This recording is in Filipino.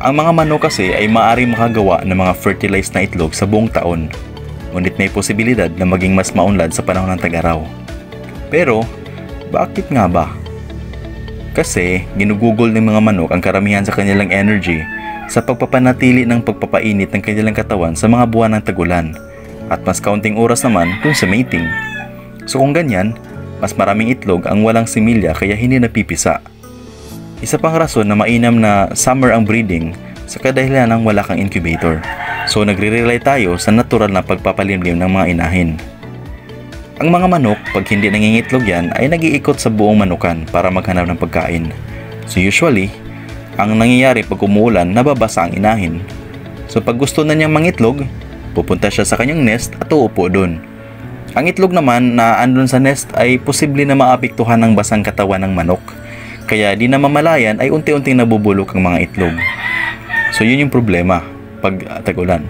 Ang mga manok kasi ay maaaring makagawa ng mga fertilized na itlog sa buong taon, ngunit may posibilidad na maging mas maunlad sa panahon ng tag-araw. Pero, bakit nga ba? Kasi, ginugugol ng mga manok ang karamihan sa kanilang energy sa pagpapanatili ng pagpapainit ng kanilang katawan sa mga buwan ng tag-ulan, at mas kaunting oras naman dun sa mating. So kung ganyan, mas maraming itlog ang walang similya kaya hindi napipisa. Isa pang rason na mainam na summer ang breeding sa kadahilan ng wala kang incubator. So nagre-rely tayo sa natural na pagpapalimlim ng mga inahin. Ang mga manok, pag hindi nangingitlog yan, ay nag-iikot sa buong manukan para maghanap ng pagkain. So usually, ang nangyayari pag umuulan, nababasa ang inahin. So pag gusto na niyang mangitlog, pupunta siya sa kanyang nest at uupo doon. Ang itlog naman na andun sa nest ay posible na maapektuhan ng basang katawan ng manok. Kaya di na mamalayan ay unti-unting nabubulok ang mga itlog. So yun yung problema pag tag-ulan.